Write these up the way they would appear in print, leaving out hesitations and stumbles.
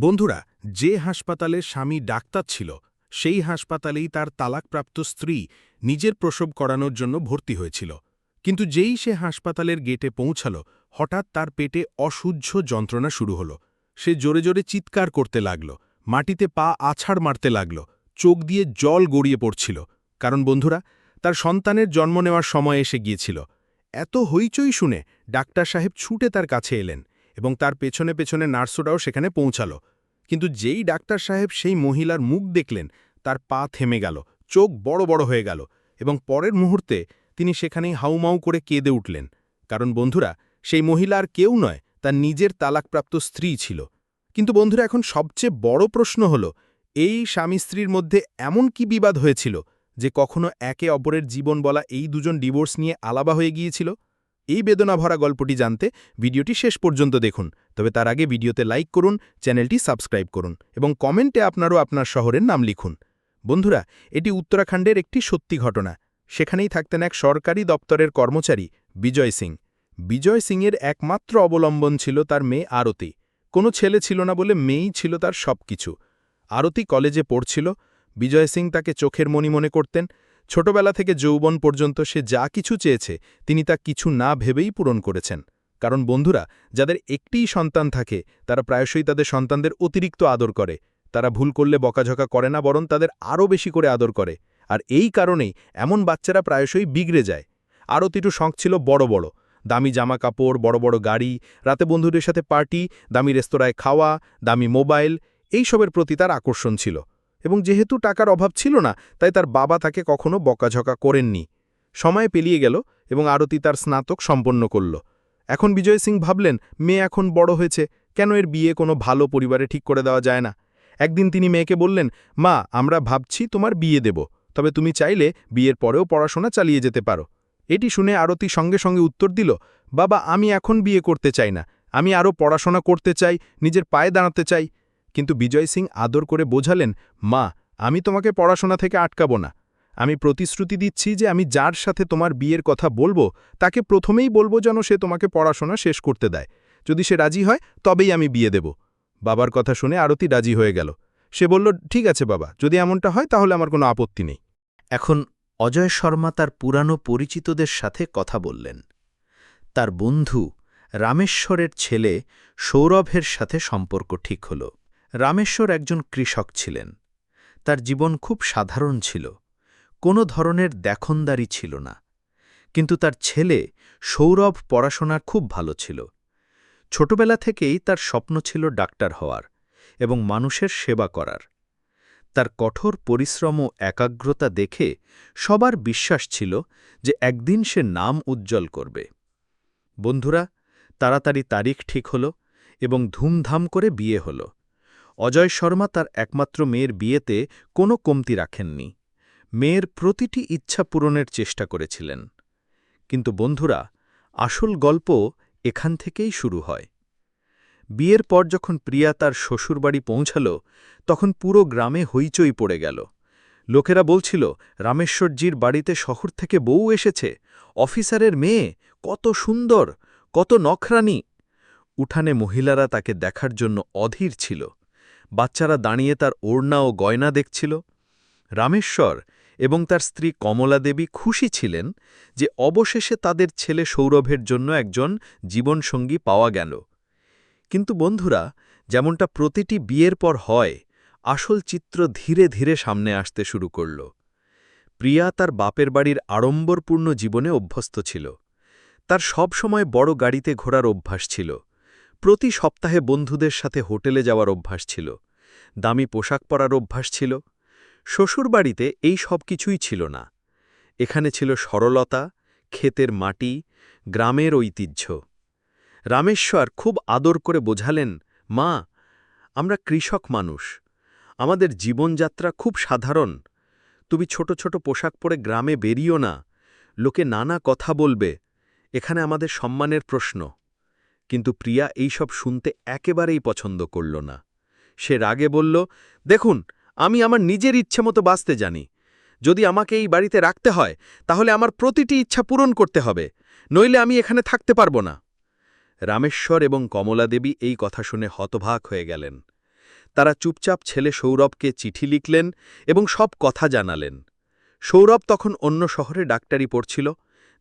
বন্ধুরা, যে হাসপাতালে স্বামী ডাক্তার ছিল সেই হাসপাতালেই তার তালাকপ্রাপ্ত স্ত্রী নিজের প্রসব করানোর জন্য ভর্তি হয়েছিল। কিন্তু যেই সে হাসপাতালের গেটে পৌঁছাল, হঠাৎ তার পেটে অসহ্য যন্ত্রণা শুরু হলো। সে জোরে জোরে চিৎকার করতে লাগল, মাটিতে পা আছাড় মারতে লাগল, চোখ দিয়ে জল গড়িয়ে পড়ছিল। কারণ বন্ধুরা, তার সন্তানের জন্ম নেওয়ার সময় এসে গিয়েছিল। এত হইচই শুনে ডাক্তার সাহেব ছুটে তার কাছে এলেন এবং তার পেছনে পেছনে নার্সরাও সেখানে পৌঁছাল। কিন্তু যেই ডাক্তার সাহেব সেই মহিলার মুখ দেখলেন, তার পা থেমে গেল, চোখ বড় বড় হয়ে গেল এবং পরের মুহূর্তে তিনি সেখানেই হাউমাউ করে কেঁদে উঠলেন। কারণ বন্ধুরা, সেই মহিলা আর কেউ নয়, তার নিজের তালাকপ্রাপ্ত স্ত্রী ছিল। কিন্তু বন্ধুরা, এখন সবচেয়ে বড় প্রশ্ন হল, এই স্বামী স্ত্রীর মধ্যে এমন কি বিবাদ হয়েছিল যে কখনো একে অপরের জীবন বলা এই দুজন ডিভোর্স নিয়ে আলাদা হয়ে গিয়েছিল? এই বেদনা ভরা গল্পটি জানতে ভিডিওটি শেষ পর্যন্ত দেখুন। তবে তার আগে ভিডিওতে লাইক করুন, চ্যানেলটি সাবস্ক্রাইব করুন এবং কমেন্টে আপনারও আপনার শহরের নাম লিখুন। বন্ধুরা, এটি উত্তরাখণ্ডের একটি সত্যি ঘটনা। সেখানেই থাকতেন এক সরকারি দপ্তরের কর্মচারী বিজয় সিং। বিজয় সিংয়ের একমাত্র অবলম্বন ছিল তার মেয়ে আরতি। কোনো ছেলে ছিল না বলে মেয়েই ছিল তার সবকিছু। আরতি কলেজে পড়ছিল। বিজয় সিং তাকে চোখের মণি মনে করতেন। ছোটবেলা থেকে যৌবন পর্যন্ত সে যা কিছু চেয়েছে তিনি তা কিছু না ভেবেই পূরণ করেছেন। কারণ বন্ধুরা, যাদের একটিই সন্তান থাকে তারা প্রায়শই তাদের সন্তানদের অতিরিক্ত আদর করে। তারা ভুল করলে বকাঝকা করে না, বরং তাদের আরও বেশি করে আদর করে। আর এই কারণেই এমন বাচ্চারা প্রায়শই বিগড়ে যায়। আরতিরও শখ ছিল বড় বড় দামি জামা কাপড়, বড় বড় গাড়ি, রাতে বন্ধুদের সাথে পার্টি, দামি রেস্তোরাঁয় খাওয়া, দামি মোবাইল, এইসবের প্রতি তার আকর্ষণ ছিল। এবং যেহেতু টাকার অভাব ছিল না, তাই তার বাবা তাকে কখনো বকাঝকা করেননি। সময় পেরিয়ে গেল এবং আরতি তার স্নাতক সম্পন্ন করল। এখন বিজয় সিং ভাবলেন, মেয়ে এখন বড় হয়েছে, কেন এর বিয়ে কোনো ভালো পরিবারে ঠিক করে দেওয়া যায় না? একদিন তিনি মেয়েকে বললেন, মা, আমরা ভাবছি তোমার বিয়ে দেব, তবে তুমি চাইলে বিয়ের পরেও পড়াশোনা চালিয়ে যেতে পারো। এটি শুনে আরতি সঙ্গে সঙ্গে উত্তর দিল, বাবা, আমি এখন বিয়ে করতে চাই না, আমি আরও পড়াশোনা করতে চাই, নিজের পায়ে দাঁড়াতে চাই। কিন্তু বিজয় সিং আদর করে বোঝালেন, মা, আমি তোমাকে পড়াশোনা থেকে আটকাবো না। আমি প্রতিশ্রুতি দিচ্ছি যে আমি যার সাথে তোমার বিয়ের কথা বলবো তাকে প্রথমেই বলবো যেন সে তোমাকে পড়াশোনা শেষ করতে দেয়। যদি সে রাজি হয় তবেই আমি বিয়ে দেব। বাবার কথা শুনে আরতি রাজি হয়ে গেল। সে বলল, ঠিক আছে বাবা, যদি এমনটা হয় তাহলে আমার কোনো আপত্তি নেই। এখন অজয় শর্মা তার পুরানো পরিচিতদের সাথে কথা বললেন। তার বন্ধু রামেশ্বরের ছেলে সৌরভের সাথে সম্পর্ক ঠিক হল। রামেশ্বর একজন কৃষক ছিলেন। তার জীবন খুব সাধারণ ছিল, কোনো ধরনের দেখনদারি ছিল না। কিন্তু তার ছেলে সৌরভ পড়াশোনার খুব ভালো ছিল। ছোটবেলা থেকেই তার স্বপ্ন ছিল ডাক্তার হওয়ার এবং মানুষের সেবা করার। তার কঠোর পরিশ্রম ও একাগ্রতা দেখে সবার বিশ্বাস ছিল যে একদিন সে নাম উজ্জ্বল করবে। বন্ধুরা, তাড়াতাড়ি তারিখ ঠিক হল এবং ধুমধাম করে বিয়ে হল। অজয় শর্মা তার একমাত্র মেয়ের বিয়েতে কোনো কমতি রাখেননি। মেয়ের প্রতিটি ইচ্ছা পূরণের চেষ্টা করেছিলেন। কিন্তু বন্ধুরা, আসল গল্প এখান থেকেই শুরু হয়। বিয়ের পর যখন প্রিয়া তার শ্বশুরবাড়ি পৌঁছাল, তখন পুরো গ্রামে হইচই পড়ে গেল। লোকেরা বলছিল, রামেশ্বরজির বাড়িতে শহর থেকে বউ এসেছে, অফিসারের মেয়ে, কত সুন্দর, কত নখরানি। উঠানে মহিলারা তাকে দেখার জন্য অধীর ছিল। বাচ্চারা দাঁড়িয়ে তার ওড়না ও গয়না দেখছিল। রামেশ্বর এবং তার স্ত্রী কমলা দেবী খুশি ছিলেন যে অবশেষে তাদের ছেলে সৌরভের জন্য একজন জীবনসঙ্গী পাওয়া গেল। কিন্তু বন্ধুরা, যেমনটা প্রতিটি বিয়ের পর হয়, আসল চিত্র ধীরে ধীরে সামনে আসতে শুরু করল। প্রিয়া তার বাপের বাড়ির আড়ম্বরপূর্ণ জীবনে অভ্যস্ত ছিল। তার সব সময় বড় গাড়িতে ঘোরার অভ্যাস ছিল। প্রতি সপ্তাহে বন্ধুদের সাথে হোটেলে যাওয়ার অভ্যাস ছিল। দামি পোশাক পরার অভ্যাস ছিল। শ্বশুরবাড়িতে এই সব কিছুই ছিল না। এখানে ছিল সরলতা, ক্ষেতের মাটি, গ্রামের ঐতিহ্য। রামেশ্বর খুব আদর করে বোঝালেন, মা, আমরা কৃষক মানুষ, আমাদের জীবনযাত্রা খুব সাধারণ। তুমি ছোট ছোট পোশাক পরে গ্রামে বেরিও না, লোকে নানা কথা বলবে, এখানে আমাদের সম্মানের প্রশ্ন। কিন্তু প্রিয়া এইসব শুনতে একেবারেই পছন্দ করল না। সে রাগে বলল, দেখুন, আমি আমার নিজের ইচ্ছে মতো বাঁচতে জানি। যদি আমাকে এই বাড়িতে রাখতে হয় তাহলে আমার প্রতিটি ইচ্ছা পূরণ করতে হবে, নইলে আমি এখানে থাকতে পারব না। রামেশ্বর এবং কমলা দেবী এই কথা শুনে হতবাক হয়ে গেলেন। তারা চুপচাপ ছেলে সৌরভকে চিঠি লিখলেন এবং সব কথা জানালেন। সৌরভ তখন অন্য শহরে ডাক্তারি পড়ছিল,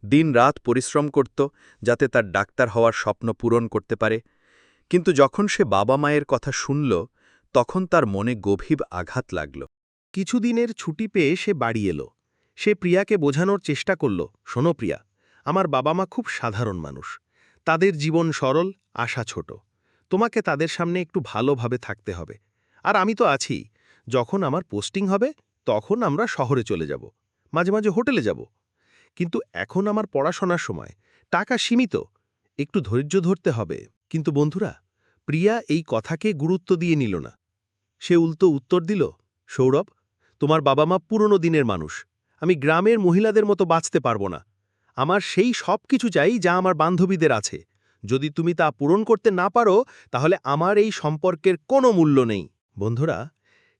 দিন-রাত পরিশ্রম করত যাতে তার ডাক্তার হওয়ার স্বপ্ন পূরণ করতে পারে। কিন্তু যখন সে বাবা-মায়ের কথা শুনল, তখন তার মনে গভীর আঘাত লাগল। কিছুদিনের ছুটি পেয়ে সে বাড়ি এলো। সে প্রিয়াকে বোঝানোর চেষ্টা করল, শোনো প্রিয়া, আমার বাবা মা খুব সাধারণ মানুষ। তাদের জীবন সরল, আশা ছোট। তোমাকে তাদের সামনে একটু ভালোভাবে থাকতে হবে। আর আমি তো আছি, যখন আমার পোস্টিং হবে তখন আমরা শহরে চলে যাব, মাঝে মাঝে হোটেলে যাব। কিন্তু এখন আমার পড়াশোনার সময়, টাকা সীমিত, একটু ধৈর্য ধরতে হবে। কিন্তু বন্ধুরা, প্রিয়া এই কথাকে গুরুত্ব দিয়ে নিল না। সে উল্টো উত্তর দিল, সৌরভ, তোমার বাবা মা পুরনো দিনের মানুষ। আমি গ্রামের মহিলাদের মতো বাঁচতে পারবো না। আমার সেই সব কিছু চাই যা আমার বান্ধবীদের আছে। যদি তুমি তা পূরণ করতে না পারো, তাহলে আমার এই সম্পর্কের কোনো মূল্য নেই। বন্ধুরা,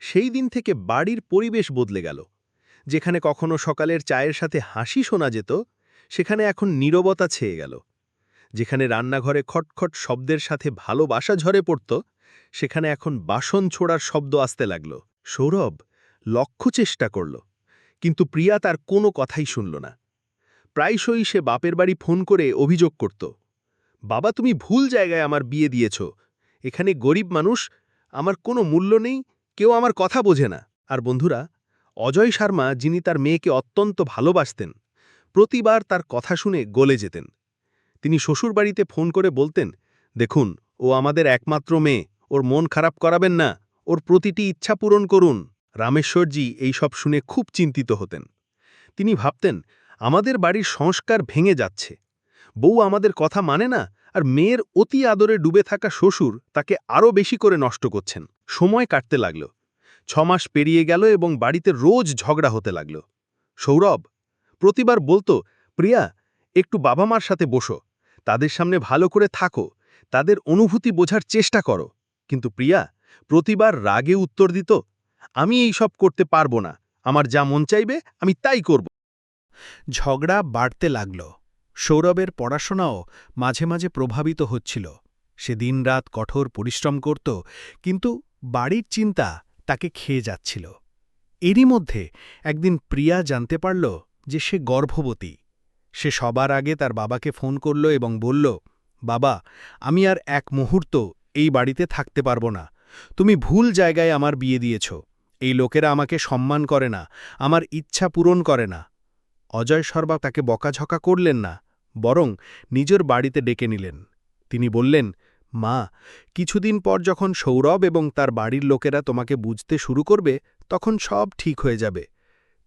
সেই দিন থেকে বাড়ির পরিবেশ বদলে গেল। যেখানে কখনো সকালের চায়ের সাথে হাসি শোনা যেত, সেখানে এখন নীরবতা ছেয়ে গেল। যেখানে রান্নাঘরে খটখট শব্দের সাথে ভালোবাসা ঝরে পড়ত, সেখানে এখন বাসন ছোড়ার শব্দ আসতে লাগল। সৌরভ লক্ষ্য চেষ্টা করল, কিন্তু প্রিয়া তার কোনো কথাই শুনল না। প্রায়শই সে বাপের বাড়ি ফোন করে অভিযোগ করত, বাবা, তুমি ভুল জায়গায় আমার বিয়ে দিয়েছ। এখানে গরিব মানুষ, আমার কোনো মূল্য নেই, কেউ আমার কথা বোঝে না। আর বন্ধুরা, অজয় শর্মা, যিনি তার মেয়েকে অত্যন্ত ভালোবাসতেন, প্রতিবার তার কথা শুনে গলে যেতেন। তিনি শ্বশুরবাড়িতে ফোন করে বলতেন, দেখুন, ও আমাদের একমাত্র মেয়ে, ওর মন খারাপ করাবেন না, ওর প্রতিটি ইচ্ছা পূরণ করুন। রামেশ্বরজি এই সব শুনে খুব চিন্তিত হতেন। তিনি ভাবতেন, আমাদের বাড়ির সংস্কার ভেঙে যাচ্ছে, বউ আমাদের কথা মানে না, আর মেয়ের অতি আদরে ডুবে থাকা শ্বশুর তাকে আরও বেশি করে নষ্ট করছেন। সময় কাটতে লাগল। 6 মাস পেরিয়ে গেল এবং বাড়িতে রোজ ঝগড়া হতে লাগল। সৌরভ প্রতিবার বলতো, প্রিয়া, একটু বাবা মার সাথে বসো, তাদের সামনে ভালো করে থাকো, তাদের অনুভূতি বোঝার চেষ্টা করো। কিন্তু প্রিয়া প্রতিবার রাগে উত্তর দিত, আমি এই সব করতে পারবো না, আমার যা মন চাইবে আমি তাই করব। ঝগড়া বাড়তে লাগল। সৌরভের পড়াশোনাও মাঝে মাঝে প্রভাবিত হচ্ছিল। সে দিনরাত কঠোর পরিশ্রম করত, কিন্তু বাড়ির চিন্তা তাকে খেয়ে যাচ্ছিল। এরই মধ্যে একদিন প্রিয়া জানতে পারল যে সে গর্ভবতী। সে সবার আগে তার বাবাকে ফোন করল এবং বলল, বাবা, আমি আর এক মুহূর্ত এই বাড়িতে থাকতে পারব না। তুমি ভুল জায়গায় আমার বিয়ে দিয়েছ। এই লোকেরা আমাকে সম্মান করে না, আমার ইচ্ছা পূরণ করে না। অজয় শর্মা তাকে বকাঝকা করলেন না, বরং নিজের বাড়িতে ডেকে নিলেন। তিনি বললেন, মা, কিছুদিন পর যখন সৌরভ এবং তার বাড়ির লোকেরা তোমাকে বুঝতে শুরু করবে, তখন সব ঠিক হয়ে যাবে।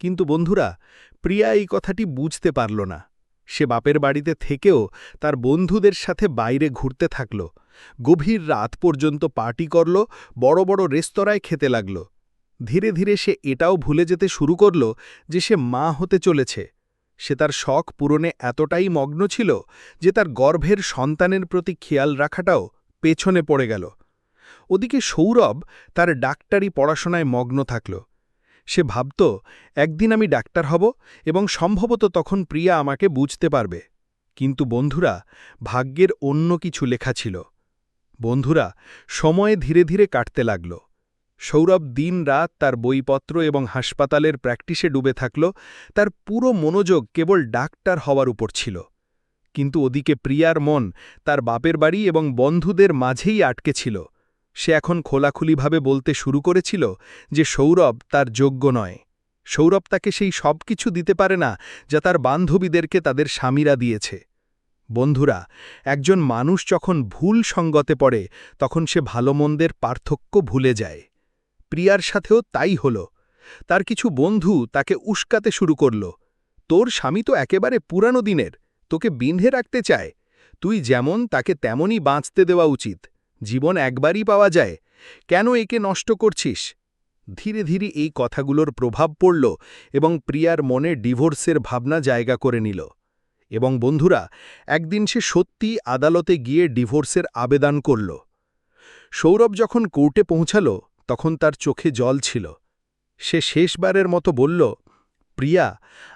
কিন্তু বন্ধুরা, প্রিয়া এই কথাটি বুঝতে পারল না। সে বাপের বাড়িতে থেকেও তার বন্ধুদের সাথে বাইরে ঘুরতে থাকল, গভীর রাত পর্যন্ত পার্টি করল, বড় বড় রেস্তোরাঁয় খেতে লাগল। ধীরে ধীরে সে এটাও ভুলে যেতে শুরু করল যে সে মা হতে চলেছে। সে তার শখ পূরণে এতটাই মগ্ন ছিল যে তার গর্ভের সন্তানের প্রতি খেয়াল রাখাটাও পেছনে পড়ে গেল। ওদিকে সৌরভ তার ডাক্তারি পড়াশোনায় মগ্ন থাকল। সে ভাবত, একদিন আমি ডাক্তার হব এবং সম্ভবত তখন প্রিয়া আমাকে বুঝতে পারবে। কিন্তু বন্ধুরা, ভাগ্যের অন্য কিছু লেখা ছিল। বন্ধুরা, সময় ধীরে ধীরে কাটতে লাগল। সৌরভ দিন-রাত তার বইপত্র এবং হাসপাতালের প্র্যাকটিসে ডুবে থাকল। তার পুরো মনোযোগ কেবল ডাক্তার হওয়ার উপর ছিল। কিন্তু ওদিকে প্রিয়ার মন তার বাপের বাড়ি এবং বন্ধুদের মাঝেই আটকে ছিল। সে এখন খোলাখুলিভাবে বলতে শুরু করেছিল যে সৌরভ তার যোগ্য নয়। সৌরভ তাকে সেই সব কিছু দিতে পারে না যা তার বান্ধবীদেরকে তাদের স্বামীরা দিয়েছে। বন্ধুরা, একজন মানুষ যখন ভুল সঙ্গতে পড়ে, তখন সে ভালো মন্দের পার্থক্য ভুলে যায়। প্রিয়ার সাথেও তাই হল। তার কিছু বন্ধু তাকে উস্কাতে শুরু করল, তোর স্বামী তো একেবারে পুরানো দিনের, তোকে বিঁধে রাখতে চায়, তুই যেমন তাকে তেমনই বাঁচতে দেওয়া উচিত, জীবন একবারই পাওয়া যায়, কেন একে নষ্ট করছিস? ধীরে ধীরে এই কথাগুলোর প্রভাব পড়ল এবং প্রিয়ার মনে ডিভোর্সের ভাবনা জায়গা করে নিল। এবং বন্ধুরা, একদিন সে সত্যি আদালতে গিয়ে ডিভোর্সের আবেদন করল। সৌরভ যখন কোর্টে পৌঁছাল, তখন তার চোখে জল ছিল। সে শেষবারের মতো বলল, প্রিয়া,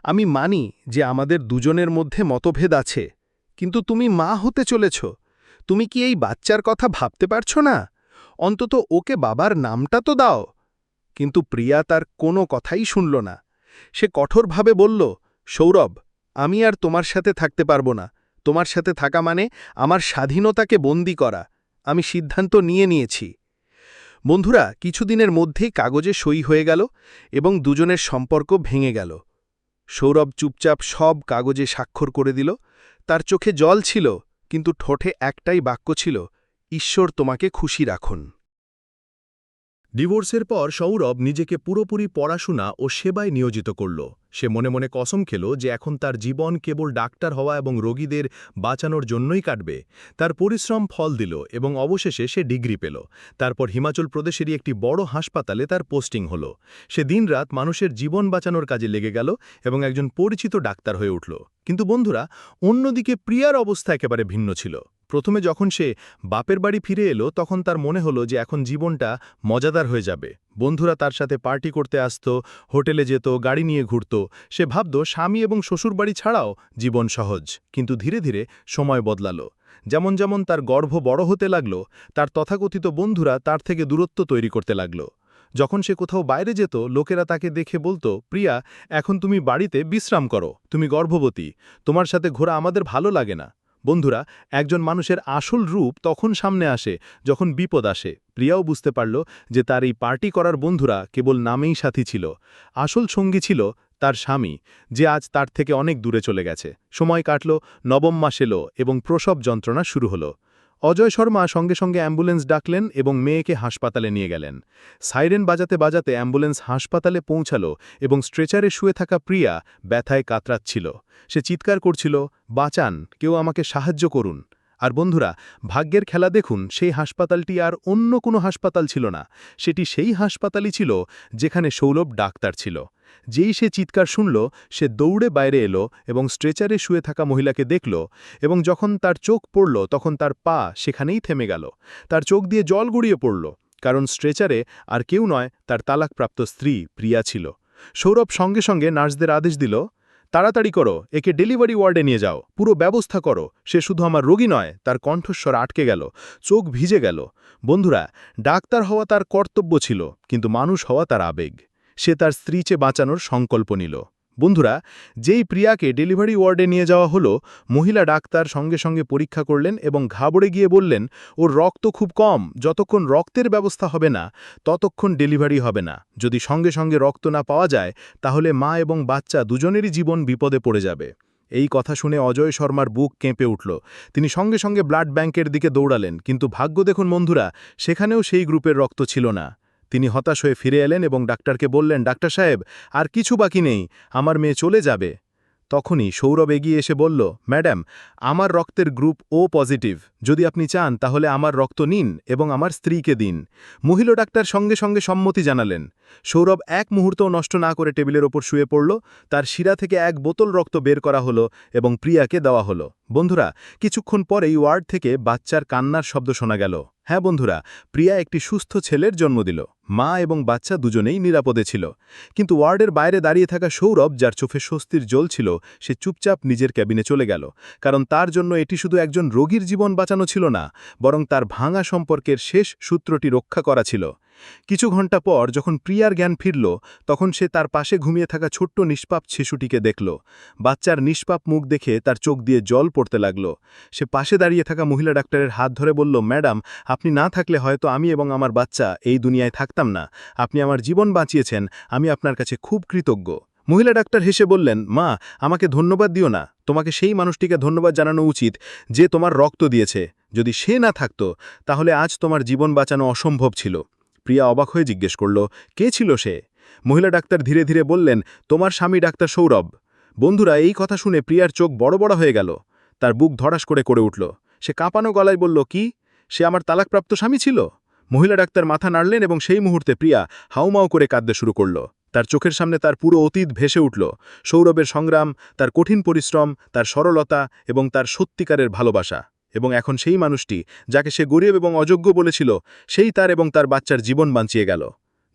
আমি মানি যে আমাদের দুজনের মধ্যে মতভেদ আছে, কিন্তু তুমি মা হতে চলেছ। তুমি কি এই বাচ্চার কথা ভাবতে পারছ না? অন্তত ওকে বাবার নামটা তো দাও। কিন্তু প্রিয়া তার কোনো কথাই শুনল না। সে কঠোরভাবে বলল, সৌরভ, আমি আর তোমার সাথে থাকতে পারবো না। তোমার সাথে থাকা মানে আমার স্বাধীনতাকে বন্দী করা। আমি সিদ্ধান্ত নিয়েছি। বন্ধুরা, কিছুদিনের মধ্যেই কাগজে সই হয়ে গেল এবং দুজনের সম্পর্ক ভেঙে গেল। সৌরভ চুপচাপ সব কাগজে স্বাক্ষর করে দিল। তার চোখে জল ছিল, কিন্তু ঠোঁটে একটাই বাক্য ছিল, ঈশ্বর তোমাকে খুশি রাখুন। ডিভোর্সের পর সৌরভ নিজেকে পুরোপুরি পড়াশোনা ও সেবায় নিয়োজিত করল। সে মনে মনে কসম খেল যে এখন তার জীবন কেবল ডাক্তার হওয়া এবং রোগীদের বাঁচানোর জন্যই কাটবে। তার পরিশ্রম ফল দিল এবং অবশেষে সে ডিগ্রি পেল। তারপর হিমাচল প্রদেশেরই একটি বড় হাসপাতালে তার পোস্টিং হল। সে দিনরাত মানুষের জীবন বাঁচানোর কাজে লেগে গেল এবং একজন পরিচিত ডাক্তার হয়ে উঠল। কিন্তু বন্ধুরা, অন্যদিকে প্রিয়ার অবস্থা একেবারে ভিন্ন ছিল। প্রথমে যখন সে বাপের বাড়ি ফিরে এলো তখন তার মনে হলো যে এখন জীবনটা মজাদার হয়ে যাবে। বন্ধুরা তার সাথে পার্টি করতে আসত, হোটেলে যেত, গাড়ি নিয়ে ঘুরত। সে ভাবত স্বামী এবং শ্বশুরবাড়ি ছাড়াও জীবন সহজ। কিন্তু ধীরে ধীরে সময় বদলালো। যেমন যেমন তার গর্ভ বড় হতে লাগল, তার তথাকথিত বন্ধুরা তার থেকে দূরত্ব তৈরি করতে লাগল। যখন সে কোথাও বাইরে যেত, লোকেরা তাকে দেখে বলতো, প্রিয়া, এখন তুমি বাড়িতে বিশ্রাম করো, তুমি গর্ভবতী, তোমার সাথে ঘোরা আমাদের ভালো লাগে না। বন্ধুরা, একজন মানুষের আসল রূপ তখন সামনে আসে যখন বিপদ আসে। প্রিয়াও বুঝতে পারল যে তার এই পার্টি করার বন্ধুরা কেবল নামেই সাথী ছিল। আসল সঙ্গী ছিল তার স্বামী, যে আজ তার থেকে অনেক দূরে চলে গেছে। সময় কাটল, নবম মাস এলো এবং প্রসব যন্ত্রণা শুরু হলো। অজয় শর্মা সঙ্গে সঙ্গে অ্যাম্বুলেন্স ডাকলেন এবং মেয়েকে হাসপাতালে নিয়ে গেলেন। সাইরেন বাজাতে বাজাতে অ্যাম্বুলেন্স হাসপাতালে পৌঁছালো এবং স্ট্রেচারে শুয়ে থাকা প্রিয়া ব্যথায় কাতরাচ্ছিল। সে চিৎকার করছিল, বাঁচান, কেউ আমাকে সাহায্য করুন। আর বন্ধুরা, ভাগ্যের খেলা দেখুন, সেই হাসপাতালটি আর অন্য কোনো হাসপাতাল ছিল না। সেটি সেই হাসপাতালই ছিল যেখানে সৌরভ ডাক্তার ছিল। যেই সে চিৎকার শুনল, সে দৌড়ে বাইরে এলো এবং স্ট্রেচারে শুয়ে থাকা মহিলাকে দেখল, এবং যখন তার চোখ পড়ল তখন তার পা সেখানেই থেমে গেল। তার চোখ দিয়ে জল গড়িয়ে পড়ল, কারণ স্ট্রেচারে আর কেউ নয়, তার তালাকপ্রাপ্ত স্ত্রী প্রিয়া ছিল। সৌরভ সঙ্গে সঙ্গে নার্সদের আদেশ দিল, তাড়াতাড়ি করো, একে ডেলিভারি ওয়ার্ডে নিয়ে যাও, পুরো ব্যবস্থা করো। সে শুধু আমার রোগী নয়। তার কণ্ঠস্বর আটকে গেল, চোখ ভিজে গেল। বন্ধুরা, ডাক্তার হওয়া তার কর্তব্য ছিল, কিন্তু মানুষ হওয়া তার আবেগ। সে তার স্ত্রীকে বাঁচানোর সংকল্প নিল। বন্ধুরা, যেই প্রিয়াকে ডেলিভারি ওয়ার্ডে নিয়ে যাওয়া হলো, মহিলা ডাক্তার সঙ্গে সঙ্গে পরীক্ষা করলেন এবং ঘাবড়ে গিয়ে বললেন, ওর রক্ত খুব কম, যতক্ষণ রক্তের ব্যবস্থা হবে না ততক্ষণ ডেলিভারি হবে না। যদি সঙ্গে সঙ্গে রক্ত না পাওয়া যায় তাহলে মা এবং বাচ্চা দুজনেরই জীবন বিপদে পড়ে যাবে। এই কথা শুনে অজয় শর্মার বুক কেঁপে উঠল। তিনি সঙ্গে সঙ্গে ব্লাড ব্যাংকের দিকে দৌড়ালেন, কিন্তু ভাগ্য দেখুন বন্ধুরা, সেখানেও সেই গ্রুপের রক্ত ছিল না। তিনি হতাশ হয়ে ফিরে এলেন এবং ডাক্তারকে বললেন, ডাক্তার সাহেব, আর কিছু বাকি নেই, আমার মেয়ে চলে যাবে। তখনই সৌরভ এগিয়ে এসে বলল, ম্যাডাম, আমার রক্তের গ্রুপ ও পজিটিভ। যদি আপনি চান তাহলে আমার রক্ত নিন এবং আমার স্ত্রীকে দিন। মহিলা ডাক্তার সঙ্গে সঙ্গে সম্মতি জানালেন। সৌরভ এক মুহূর্তও নষ্ট না করে টেবিলের ওপর শুয়ে পড়ল। তার শিরা থেকে এক বোতল রক্ত বের করা হলো এবং প্রিয়াকে দেওয়া হলো। বন্ধুরা, কিছুক্ষণ পরেই ওয়ার্ড থেকে বাচ্চার কান্নার শব্দ শোনা গেল। হ্যাঁ বন্ধুরা, প্রিয়া একটি সুস্থ ছেলের জন্ম দিল। মা এবং বাচ্চা দুজনেই নিরাপদে ছিল। কিন্তু ওয়ার্ডের বাইরে দাঁড়িয়ে থাকা সৌরভ, যার চোখে স্বস্তির জল ছিল, সে চুপচাপ নিজের ক্যাবিনে চলে গেল। কারণ তার জন্য এটি শুধু একজন রোগীর জীবন বাঁচানো ছিল না, বরং তার ভাঙা সম্পর্কের শেষ সূত্রটি রক্ষা করা ছিল। কিছু ঘন্টা পর যখন প্রিয়ার জ্ঞান ফিরল, তখন সে তার পাশে ঘুমিয়ে থাকা ছোট্ট নিষ্পাপ শিশুটিকে দেখল। বাচ্চার নিষ্পাপ মুখ দেখে তার চোখ দিয়ে জল পড়তে লাগল। সে পাশে দাঁড়িয়ে থাকা মহিলা ডাক্তারের হাত ধরে বলল, ম্যাডাম, আপনি না থাকলে হয়তো আমি এবং আমার বাচ্চা এই দুনিয়ায় থাকতাম না। আপনি আমার জীবন বাঁচিয়েছেন, আমি আপনার কাছে খুব কৃতজ্ঞ। মহিলা ডাক্তার হেসে বললেন, মা, আমাকে ধন্যবাদ দিও না, তোমাকে সেই মানুষটিকে ধন্যবাদ জানানো উচিত যে তোমার রক্ত দিয়েছে। যদি সে না থাকত তাহলে আজ তোমার জীবন বাঁচানো অসম্ভব ছিল। প্রিয়া অবাক হয়ে জিজ্ঞেস করল, কে ছিল সে? মহিলা ডাক্তার ধীরে ধীরে বললেন, তোমার স্বামী ডাক্তার সৌরভ। বন্ধুরা, এই কথা শুনে প্রিয়ার চোখ বড় বড় হয়ে গেল। তার বুক ধড়াস করে উঠল। সে কাঁপানো গলায় বলল, কি, সে আমার তালাকপ্রাপ্ত স্বামী ছিল? মহিলা ডাক্তার মাথা নাড়লেন এবং সেই মুহূর্তে প্রিয়া হাউমাউ করে কাঁদতে শুরু করল। তার চোখের সামনে তার পুরো অতীত ভেসে উঠল। সৌরভের সংগ্রাম, তার কঠিন পরিশ্রম, তার সরলতা এবং তার সত্যিকারের ভালোবাসা। এবং এখন সেই মানুষটি যাকে সে গরিব এবং অযোগ্য বলেছিল, সেই তার এবং তার বাচ্চার জীবন বাঁচিয়ে গেল।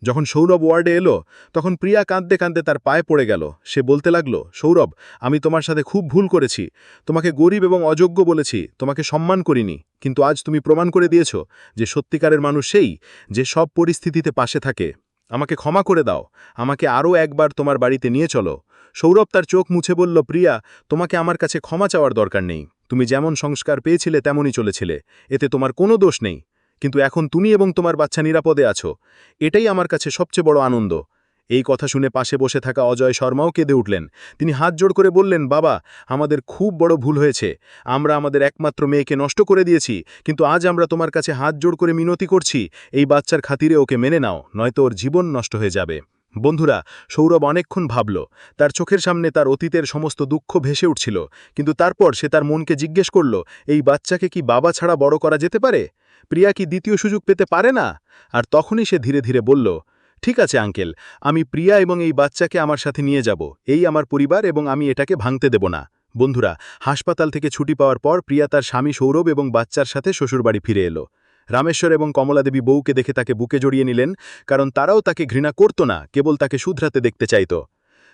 যখন সৌরভ ওয়ার্ডে এলো তখন প্রিয়া কাঁদতে কাঁদতে তার পায়ে পড়ে গেল। সে বলতে লাগলো, সৌরভ, আমি তোমার সাথে খুব ভুল করেছি, তোমাকে গরিব এবং অযোগ্য বলেছি, তোমাকে সম্মান করিনি, কিন্তু আজ তুমি প্রমাণ করে দিয়েছ যে সত্যিকারের মানুষ সেই যে সব পরিস্থিতিতে পাশে থাকে। আমাকে ক্ষমা করে দাও, আমাকে আরও একবার তোমার বাড়িতে নিয়ে চলো। সৌরভ তার চোখ মুছে বলল, প্রিয়া, তোমাকে আমার কাছে ক্ষমা চাওয়ার দরকার নেই, তুমি যেমন সংস্কার পেয়েছিলে তেমনই চলেছিলে, এতে তোমার কোনো দোষ নেই, কিন্তু এখন তুমি এবং তোমার বাচ্চা নিরাপদে আছো, এটাই আমার কাছে সবচেয়ে বড় আনন্দ। এই কথা শুনে পাশে বসে থাকা অজয় শর্মাও কেঁদে উঠলেন। তিনি হাত জোড় করে বললেন, বাবা, আমাদের খুব বড় ভুল হয়েছে, আমরা আমাদের একমাত্র মেয়েকে নষ্ট করে দিয়েছি, কিন্তু আজ আমরা তোমার কাছে হাত জোড় করে মিনতি করছি, এই বাচ্চার খাতিরে ওকে মেনে নাও, নয়তো ওর জীবন নষ্ট হয়ে যাবে। বন্ধুরা, সৌরভ অনেকক্ষণ ভাবল, তার চোখের সামনে তার অতীতের সমস্ত দুঃখ ভেসে উঠছিল, কিন্তু তারপর সে তার মনকে জিজ্ঞেস করল, এই বাচ্চাকে কি বাবা ছাড়া বড় করা যেতে পারে? প্রিয়া কি দ্বিতীয় সুযোগ পেতে পারে না? আর তখনই সে ধীরে ধীরে বলল, ঠিক আছে আঙ্কেল, আমি প্রিয়া এবং এই বাচ্চাকে আমার সাথে নিয়ে যাব, এই আমার পরিবার এবং আমি এটাকে ভাঙতে দেব না। বন্ধুরা, হাসপাতাল থেকে ছুটি পাওয়ার পর প্রিয়া তার স্বামী সৌরভ এবং বাচ্চার সাথে শ্বশুরবাড়ি ফিরে এলো। রামেশ্বর এবং কমলাদেবী বউকে দেখে তাকে বুকে জড়িয়ে নিলেন, কারণ তারাও তাকে ঘৃণা করত না, কেবল তাকে শুধরাতে দেখতে চাইত।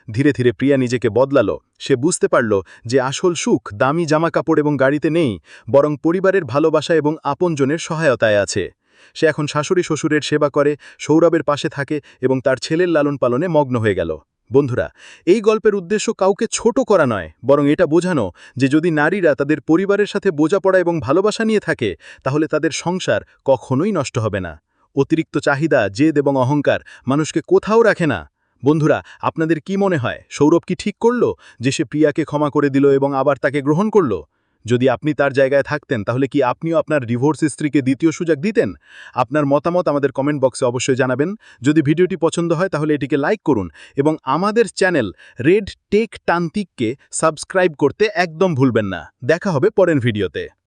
ধীরে ধীরে প্রিয়া নিজেকে বদলালো। সে বুঝতে পারল যে আসল সুখ দামি জামাকাপড় এবং গাড়িতে নেই, বরং পরিবারের ভালোবাসা এবং আপনজনের সহায়তায় আছে। সে এখন শাশুড়ি শ্বশুরের সেবা করে, সৌরভের পাশে থাকে এবং তার ছেলের লালন পালনে মগ্ন হয়ে গেল। বন্ধুরা, এই গল্পের উদ্দেশ্য কাউকে ছোট করা নয়, বরং এটা বোঝানো যে যদি নারীরা তাদের পরিবারের সাথে বোঝাপড়া এবং ভালোবাসা নিয়ে থাকে, তাহলে তাদের সংসার কখনোই নষ্ট হবে না। অতিরিক্ত চাহিদা, জেদ এবং অহংকার মানুষকে কোথাও রাখে না। বন্ধুরা, আপনাদের কি মনে হয়, সৌরভ কি ঠিক করল যে সে প্রিয়াকে ক্ষমা করে দিল এবং আবার তাকে গ্রহণ করল? যদি আপনি তার জায়গায় থাকতেন, তাহলে কি আপনিও আপনার ডিভোর্স স্ত্রীকে দ্বিতীয় সুযোগ দিতেন? আপনার মতামত আমাদের কমেন্ট বক্সে অবশ্যই জানাবেন। যদি ভিডিওটি পছন্দ হয় তাহলে এটিকে লাইক করুন এবং আমাদের চ্যানেল রেড টেক তান্ত্রিককে সাবস্ক্রাইব করতে একদম ভুলবেন না। দেখা হবে পরের ভিডিওতে।